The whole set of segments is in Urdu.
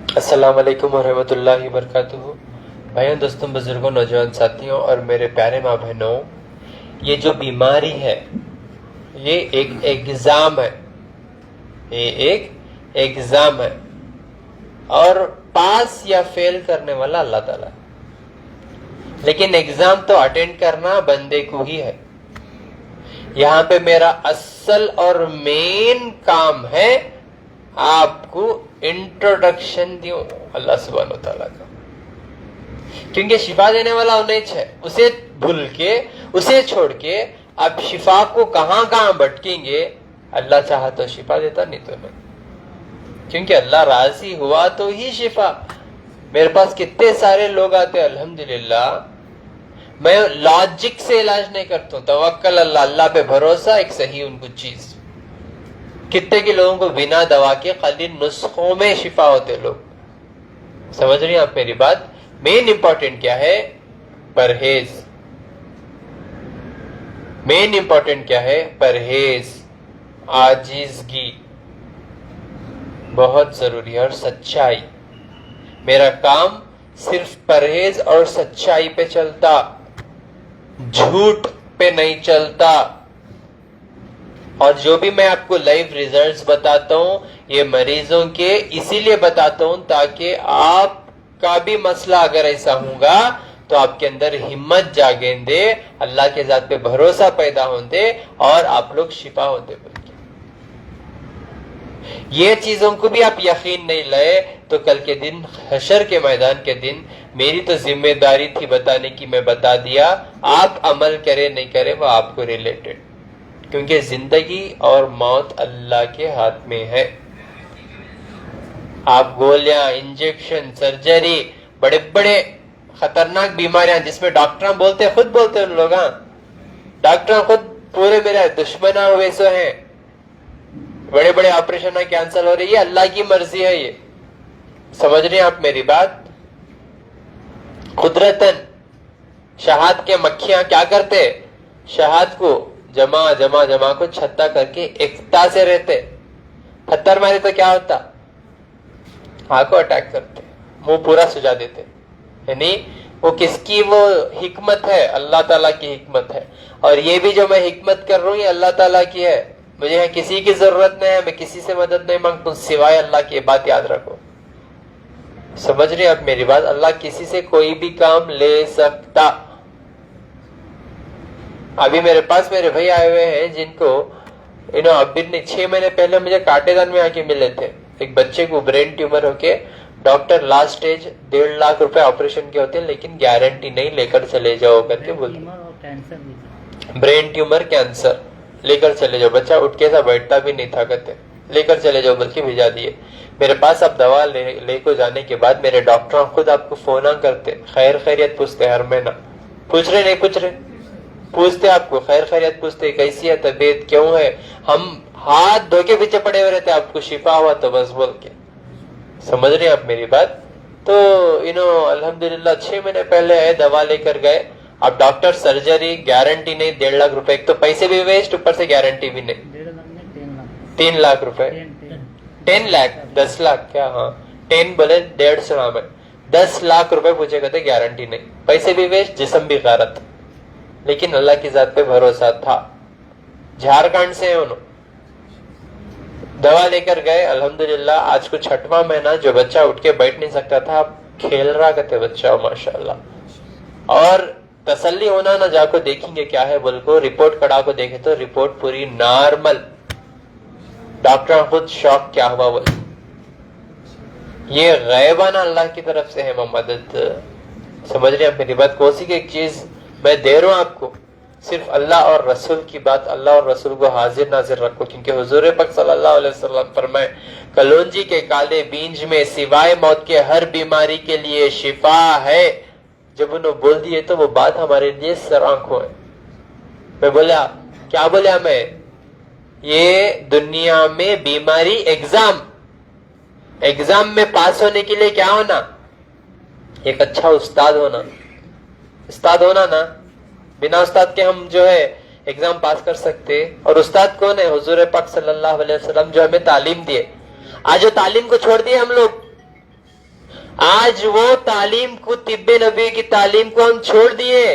السلام علیکم ورحمۃ اللہ وبرکاتہ. بھائیوں، دوستوں، بزرگوں، نوجوان ساتھیوں اور میرے پیارے ماں بہنوں، یہ جو بیماری ہے یہ ایک ایگزام ہے. یہ ایک ایگزام ہے اور پاس یا فیل کرنے والا اللہ تعالیٰ. لیکن ایگزام تو اٹینڈ کرنا بندے کو ہی ہے. یہاں پہ میرا اصل اور مین کام ہے آپ کو انٹروڈکشن دیوں اللہ سبحانہ و تعالیٰ کا. کیونکہ شفا دینے والا انہیں ہے. اسے بھول کے، اسے چھوڑ کے اب شفا کو کہاں کہاں بھٹکیں گے. اللہ چاہا تو شفا دیتا، نہیں تو نہیں. کیونکہ اللہ راضی ہوا تو ہی شفا. میرے پاس کتنے سارے لوگ آتے ہیں الحمدللہ. میں لاجک سے علاج نہیں کرتا ہوں، توکل اللہ پہ بھروسہ ایک صحیح ان کو چیز. کتنے کے لوگوں کو بنا دوا کے خالی نسخوں میں شفا ہوتے لوگ. سمجھ رہی ہیں آپ میری بات؟ مین امپورٹنٹ کیا ہے؟ پرہیز. مین امپورٹنٹ کیا ہے؟ پرہیز، عاجزگی بہت ضروری ہے، اور سچائی. میرا کام صرف پرہیز اور سچائی پہ چلتا، جھوٹ پہ نہیں چلتا. اور جو بھی میں آپ کو لائیو ریزلٹس بتاتا ہوں یہ مریضوں کے اسی لیے بتاتا ہوں تاکہ آپ کا بھی مسئلہ اگر ایسا ہوگا تو آپ کے اندر ہمت جاگیں دے، اللہ کے ذات پہ بھروسہ پیدا ہوں دے اور آپ لوگ شفا ہوں دے. یہ چیزوں کو بھی آپ یقین نہیں لائے تو کل کے دن حشر کے میدان کے دن میری تو ذمہ داری تھی بتانے کی، میں بتا دیا. آپ عمل کرے نہیں کرے وہ آپ کو ریلیٹڈ، کیونکہ زندگی اور موت اللہ کے ہاتھ میں ہے. آپ گولیاں، انجیکشن، سرجری، بڑے بڑے خطرناک بیماریاں جس میں ڈاکٹر خود بولتے ان لوگ، ڈاکٹر خود پورے میرے دشمن ہوئے سو ہیں. بڑے بڑے آپریشن کینسل ہو رہی ہے، اللہ کی مرضی ہے. یہ سمجھ رہے ہیں آپ میری بات؟ قدرتاً شہاد کے مکھیاں کیا کرتے؟ شہاد کو جمع کو چھتا کر کے ایکتا سے رہتے. پتھر مارے تو کیا ہوتا؟ آنکھ کو اٹیک کرتے، منہ پورا سجا دیتے. یعنی وہ کس کی وہ حکمت ہے؟ اللہ تعالیٰ کی حکمت ہے. اور یہ بھی جو میں حکمت کر رہا ہوں یہ اللہ تعالیٰ کی ہے. مجھے کسی کی ضرورت نہیں ہے، میں کسی سے مدد نہیں مانگتا ہوں سوائے اللہ کی. بات یاد رکھو. سمجھ رہے آپ میری بات؟ اللہ کسی سے کوئی بھی کام لے سکتا. ابھی میرے پاس میرے بھائی آئے ہوئے ہیں جن کو ابھی 6 مہینے پہلے مجھے کاٹے دان میں آ کے ملے تھے. ایک بچے کو برین ٹیومر ہو کے ڈاکٹر لاسٹ سٹیج 1.5 لاکھ روپے آپریشن کے ہوتے ہیں لیکن گارنٹی نہیں، لے کر چلے جاؤ کر کے بولتے. برین ٹیومر کینسر، لے کر چلے جاؤ. بچہ اٹھ کے سا بیٹھتا بھی نہیں تھا، کہتے لے کر چلے جاؤ بلکہ بھیجا دیے. میرے پاس اب دوا لے کو جانے کے بعد میرے ڈاکٹر خود آپ کو فون کرتے، خیر خیریت پوچھتے. ہر مہینہ پوچھ رہے نہیں پوچھ رہے، پوچھتے آپ کو خیر خیریت پوچھتے، کیسی ہے طبیعت، کیوں ہے. ہم ہاتھ دھو کے پیچھے پڑے ہوئے رہتے، آپ کو شفا ہوا تو بس بول کے. سمجھ رہے ہیں آپ میری بات؟ تو الحمدللہ 6 مہینے پہلے آئے، دوا لے کر گئے. اب ڈاکٹر سرجری گارنٹی نہیں، 1.5 لاکھ روپے. ایک تو پیسے بھی ویسٹ، اوپر سے گارنٹی بھی نہیں. 3 لاکھ روپے، 10 لاکھ 10 لاکھ کیا، ہاں 10 بولے 150 میں 10 لاکھ روپے پوچھے کہتے گارنٹی نہیں. پیسے بھی ویسٹ، جسم بھی غارت. لیکن اللہ کی ذات پہ بھروسہ تھا. جھارکھنڈ سے انہوں دوا لے کر گئے. الحمدللہ آج کو 6واں مہینہ. جو بچہ اٹھ کے بیٹھ نہیں سکتا تھا اب کھیل رہا کہتے بچہ، ماشاءاللہ. اور تسلی ہونا نہ، جا کو دیکھیں گے کیا ہے بول کو. رپورٹ کڑا کو دیکھے تو رپورٹ پوری نارمل. ڈاکٹر خود شوق کیا ہوا بول. یہ غیبانہ اللہ کی طرف سے ہے مدد. سمجھ رہے ہیں میری بات؟ کوسی کی ایک چیز میں دے رہا ہوں آپ کو، صرف اللہ اور رسول کی بات. اللہ اور رسول کو حاضر ناظر رکھو، کیونکہ حضور پاک صلی اللہ علیہ وسلم فرمائے کلونجی کے کالے بینج میں سوائے موت کے ہر بیماری کے لیے شفا ہے. جب انہوں بول دیے تو وہ بات ہمارے لیے سر آنکھوں ہے. میں بولا کیا بولا میں؟ یہ دنیا میں بیماری ایگزام میں پاس ہونے کے لیے کیا ہونا؟ ایک اچھا استاد ہونا نا. بنا استاد کے ہم جو ہے ایگزام پاس کر سکتے. اور استاد کون ہے؟ حضور پاک صلی اللہ علیہ وسلم جو ہمیں تعلیم دیے. آج وہ تعلیم کو چھوڑ دیے ہم لوگ. آج وہ تعلیم کو, طب نبی کی تعلیم کو ہم چھوڑ دیے.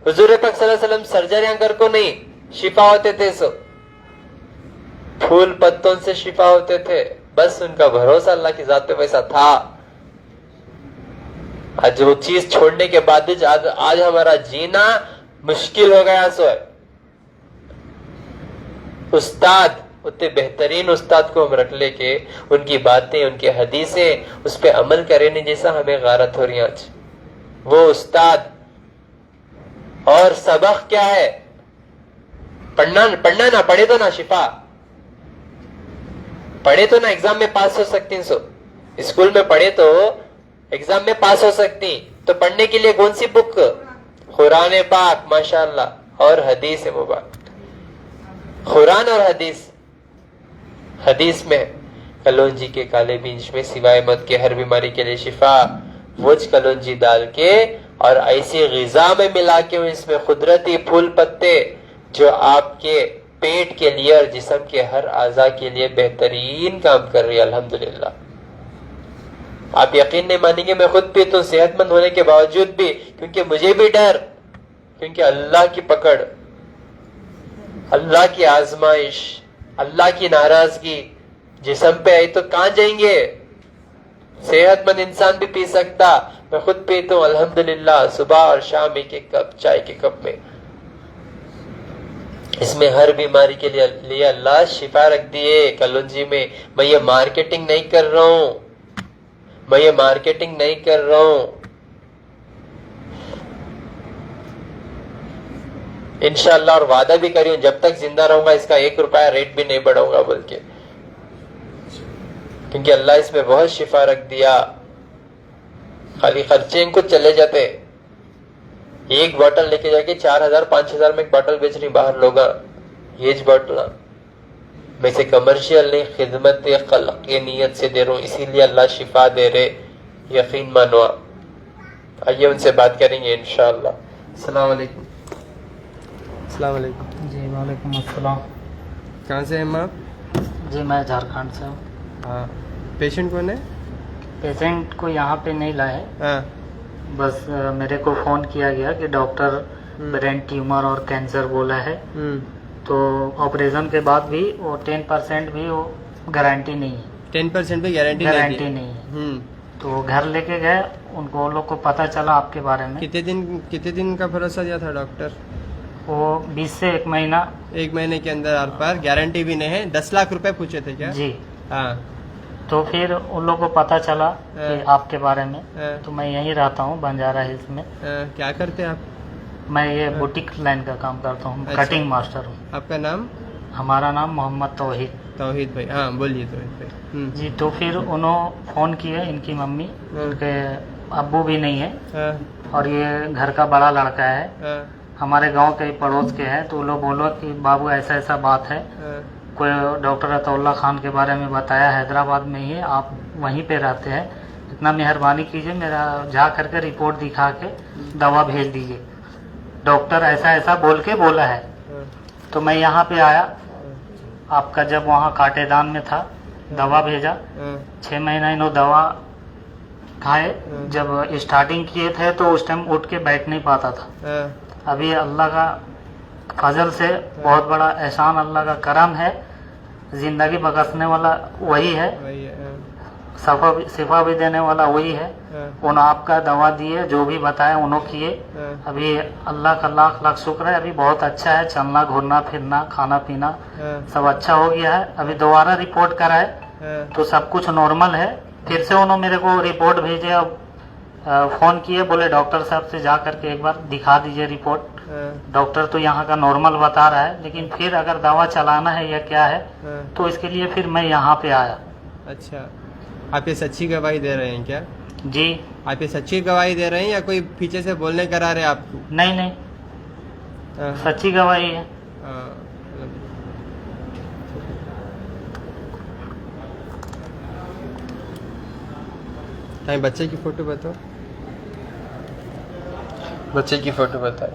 حضور پاک صلی اللہ علیہ وسلم سرجریاں کر کو نہیں شفا ہوتے تھے, سو پھول پتوں سے شفا ہوتے تھے, بس ان کا بھروسہ اللہ کی ذات پہ ویسا تھا. آج وہ چیز چھوڑنے کے بعد آج ہمارا جینا مشکل ہو گیا. سو ہے استاد, اتنے بہترین استاد کو ہم رکھ لے کے ان کی باتیں, ان کی حدیثیں اس پہ عمل کرے نہیں, جیسا ہمیں غارت ہو رہی ہے آج. وہ استاد اور سبق کیا ہے؟ پڑھنا نہ پڑھے تو نہ شفا, پڑھے تو نہ ایگزام میں پاس ہو سکتی ہیں. سو اسکول میں پڑھے تو ایگزام میں پاس ہو سکتی, تو پڑھنے کے لیے کون سی بک؟ قرآن پاک ماشاءاللہ اور حدیث مبارک. قرآن اور حدیث میں کلونجی کے کالے بیج میں سوائے مت کے ہر بیماری کے لیے شفا, وچ کلونجی ڈال کے اور ایسی غذا میں ملا کے اس میں قدرتی پھول پتے جو آپ کے پیٹ کے لیے اور جسم کے ہر اعضاء کے لیے بہترین کام کر رہی ہے. الحمدللہ. آپ یقین نہیں مانیں گے, میں خود پیتا ہوں صحت مند ہونے کے باوجود بھی, کیونکہ مجھے بھی ڈر, کیونکہ اللہ کی پکڑ, اللہ کی آزمائش, اللہ کی ناراضگی جسم پہ آئی تو کہاں جائیں گے؟ صحت مند انسان بھی پی سکتا, میں خود پیتا ہوں الحمدللہ صبح اور شام ایک ایک کپ چائے کے کپ میں. اس میں ہر بیماری کے لیے اللہ شفا رکھ دیے کلونجی میں. میں یہ مارکیٹنگ نہیں کر رہا ہوں, میں یہ مارکیٹنگ نہیں کر رہا ہوں. انشاءاللہ اور وعدہ بھی کری ہوں جب تک زندہ رہوں گا اس کا 1 روپیہ ریٹ بھی نہیں بڑھاؤں گا بول کے, کیونکہ اللہ اس میں بہت شفا رکھ دیا. خالی خرچے ان کو چلے جاتے. ایک بوٹل لے کے جا کے 4,000-5,000 میں ایک بوٹل بیچ رہی باہر لوگ, یہ بوٹل میں سے کمرشیل نہیں, خدمت خلق کی نیت سے دے رہا ہوں, اسی لیے اللہ شفا دے رہے, یقین مانو. آئیے ان سے بات کریں گے انشاءاللہ. السلام علیکم. السلام علیکم. جی وعلیکم السلام. کہاں سے ہیں آپ؟ جی میں جھارکھنڈ سے ہوں. ہاں. پیشنٹ کون ہے؟ پیشنٹ کو یہاں پہ نہیں لائے, ہاں, بس میرے کو فون کیا گیا کہ ڈاکٹر برین ٹیومر اور کینسر بولا ہے, تو آپریشن کے بعد بھی وہ 10% بھی وہ گارنٹی نہیں ہے. 10% بھی گارنٹی نہیں ہے. تو گھر لے کے گئے, ان کو لوگ کو پتہ چلا آپ کے بارے میں. کتنے دن کا بھروسہ دیا تھا ڈاکٹر؟ وہ 20 سے 1 مہینہ. 1 مہینے کے اندر آر پار, گارنٹی بھی نہیں ہے. 10 لاکھ روپے پوچھے تھے کیا؟ جی. ہاں. تو پھر ان لوگوں کو پتہ چلا کہ آپ کے بارے میں, تو میں یہیں رہتا ہوں بنجارہ ہلز میں. کیا کرتے ہیں آپ؟ میں یہ بوٹیک لائن کا کام کرتا ہوں, کٹنگ ماسٹر ہوں. آپ کا نام؟ ہمارا نام محمد توحید. توحید بھائی. ہاں بولیے توحید بھائی. جی. تو پھر انہوں فون کیے, ان کی ممی, ان کے ابو بھی نہیں ہے, اور یہ گھر کا بڑا لڑکا ہے, ہمارے گاؤں کے پڑوس کے ہے. تو وہ لوگ بولو کہ بابو ایسا ایسا بات ہے, کوئی ڈاکٹر عطا اللہ خان کے بارے میں بتایا, حیدرآباد میں ہی ہے, آپ وہیں پہ رہتے ہیں, اتنا مہربانی کیجیے میرا جا کر کے رپورٹ دکھا کے دوا بھیج دیجیے, ڈاکٹر ایسا ایسا بول کے بولا ہے. تو میں یہاں پہ آیا, آپ کا جب وہاں کاٹے دان میں تھا, دوا بھیجا, 6 مہینہ انہوں دوا کھائے. جب اسٹارٹنگ کیے تھے تو اس ٹائم اٹھ کے بیٹھ نہیں پاتا تھا. ابھی اللہ کا فضل سے بہت بڑا احسان, اللہ کا کرم ہے, زندگی بخشنے والا وہی ہے, شفا بھی دینے والا وہی ہے. انہوں آپ کا دوا دیے, جو بھی بتایا انہوں کیے. ابھی اللہ کا لاکھ لاکھ شکر ہے, ابھی بہت اچھا ہے, چلنا گھرنا پھرنا کھانا پینا سب اچھا ہو گیا ہے. ابھی دوبارہ رپورٹ کرائے تو سب کچھ نارمل ہے. پھر سے انہوں میرے کو رپورٹ بھیجے, اب فون کیے, بولے ڈاکٹر صاحب سے جا کر کے ایک بار دکھا دیجئے رپورٹ. ڈاکٹر تو یہاں کا نارمل بتا رہا ہے, لیکن پھر اگر دوا چلانا ہے یا کیا ہے تو اس کے لیے پھر میں یہاں پہ آیا. اچھا, آپ یہ سچی گواہی دے رہے ہیں کیا؟ جی. آپ یہ سچی گواہی دے رہے ہیں یا کوئی پیچھے سے بولنے کرا رہے آپ کو؟ نہیں, سچی گواہی ہے. بچے کی فوٹو بتاؤ, بچے کی فوٹو بتائیں.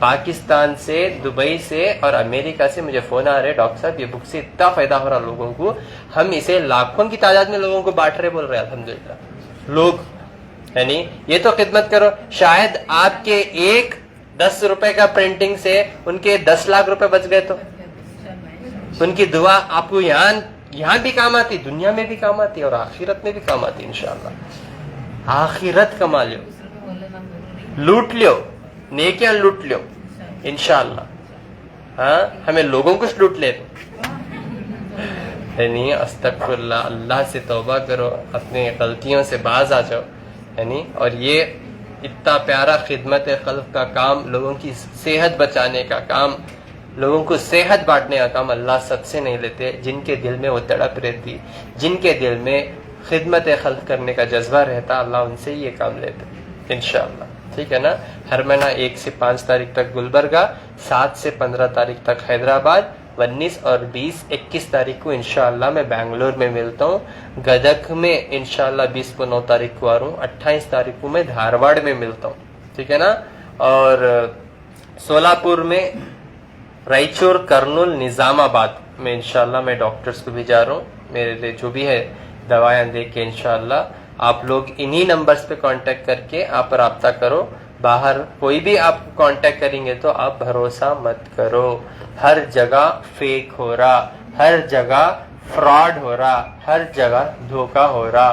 پاکستان سے, دبئی سے اور امریکہ سے مجھے فون آ رہے, ڈاکٹر صاحب یہ بک سے اتنا فائدہ ہو رہا لوگوں کو, ہم اسے لاکھوں کی تعداد میں لوگوں کو بانٹ رہے, بول رہے الحمدللہ لوگ. یعنی یہ تو خدمت کرو, شاید آپ کے ایک 10 روپے کا پرنٹنگ سے ان کے 10 لاکھ روپے بچ گئے تو ان کی دعا آپ کو یہاں بھی کام آتی, دنیا میں بھی کام آتی اور آخرت میں بھی کام آتی انشاءاللہ. آخرت کما لو, لوٹ لو, نیکیاں لوٹ لو انشاءاللہ. ہاں ہمیں لوگوں کو لوٹ لے یعنی استغفر اللہ, اللہ سے توبہ کرو, اپنی غلطیوں سے باز آ جاؤ. یعنی اور یہ اتنا پیارا خدمت خلق کا کام, لوگوں کی صحت بچانے کا کام, لوگوں کو صحت بانٹنے کا کام اللہ سب سے نہیں لیتے. جن کے دل میں وہ تڑپ رہتی, جن کے دل میں خدمت خلق کرنے کا جذبہ رہتا, اللہ ان سے یہ کام لیتے انشاءاللہ. ٹھیک ہے نا. ہر مہینہ 1 سے 5 تاریخ تک گلبرگہ, 7 سے 15 تاریخ تک حیدرآباد, 19 اور 21 تاریخ کو انشاءاللہ میں بنگلور میں ملتا ہوں. گدک میں انشاءاللہ 20 کو 9 تاریخ کو آ رہا ہوں. 28 تاریخ کو میں دھارواڑ میں ملتا ہوں. ٹھیک ہے نا. اور سولاپور میں, رائچور, کرنول, نظام آباد میں انشاءاللہ میں ڈاکٹرز کو بھی جا رہا ہوں. میرے لیے جو بھی ہے دوائیں دے کے انشاءاللہ آپ لوگ انہی نمبرز پہ کانٹیکٹ کر کے آپ رابطہ کرو. باہر کوئی بھی آپ کانٹیکٹ کریں گے تو آپ بھروسہ مت کرو. ہر جگہ فیک ہو رہا, ہر جگہ فراڈ ہو رہا, ہر جگہ دھوکہ ہو رہا.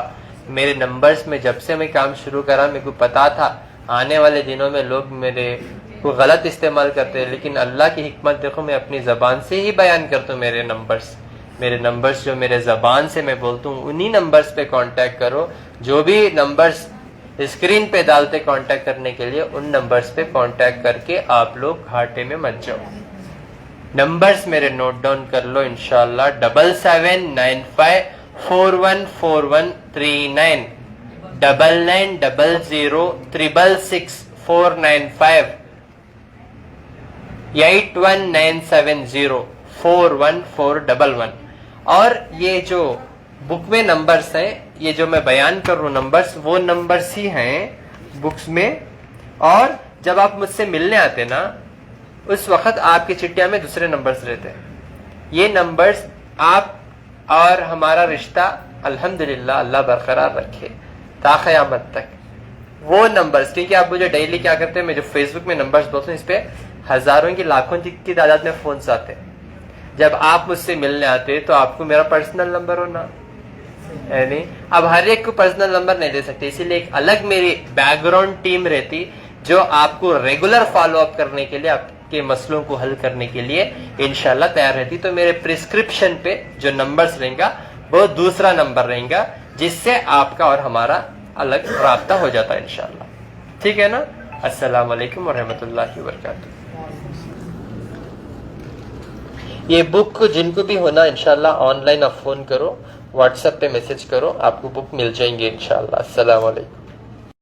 میرے نمبرز میں جب سے میں کام شروع کرا میرے کو پتا تھا آنے والے دنوں میں لوگ میرے کو غلط استعمال کرتے ہیں, لیکن اللہ کی حکمت دیکھو, میں اپنی زبان سے ہی بیان کرتا ہوں. میرے نمبرز جو میرے زبان سے میں بولتا ہوں انہی نمبرز پہ کانٹیکٹ کرو. جو بھی نمبرز اسکرین پہ ڈالتے کانٹیکٹ کرنے کے لیے, ان نمبرز پہ کانٹیکٹ کر کے آپ لوگ گھاٹے میں مت جاؤ. نمبرز میرے نوٹ ڈاؤن کر لو انشاءاللہ. 7795414139, 9900666495, 8197041411. اور یہ جو بک میں نمبرز ہیں, یہ جو میں بیان کر رہا ہوں نمبرز, وہ نمبرز ہی ہیں بکس میں. اور جب آپ مجھ سے ملنے آتے نا, اس وقت آپ کی چٹیاں میں دوسرے نمبرز رہتے ہیں. یہ نمبرز آپ اور ہمارا رشتہ الحمدللہ اللہ برقرار رکھے تا قیامت تک. وہ نمبرز, کیونکہ آپ مجھے ڈیلی کیا کرتے ہیں, میں جو فیس بک میں نمبرز بولتا ہوں اس پہ ہزاروں کی لاکھوں کی تعداد میں فونز آتے ہیں. جب آپ مجھ سے ملنے آتے تو آپ کو میرا پرسنل نمبر ہونا, یعنی اب ہر ایک کو پرسنل نمبر نہیں دے سکتے, اسی لیے ایک الگ میری بیک گراؤنڈ ٹیم رہتی جو آپ کو ریگولر فالو اپ کرنے کے لیے, آپ کے مسئلوں کو حل کرنے کے لیے انشاءاللہ تیار رہتی. تو میرے پرسکرپشن پہ جو نمبرز رہیں گا وہ دوسرا نمبر رہیں گا, جس سے آپ کا اور ہمارا الگ رابطہ ہو جاتا ہے انشاءاللہ. ٹھیک ہے نا. السلام علیکم ورحمۃ اللہ وبرکاتہ. یہ بک جن کو بھی ہونا انشاءاللہ آن لائن آپ فون کرو, واٹس ایپ پہ میسج کرو, آپ کو بک مل جائیں گے انشاءاللہ. السلام علیکم.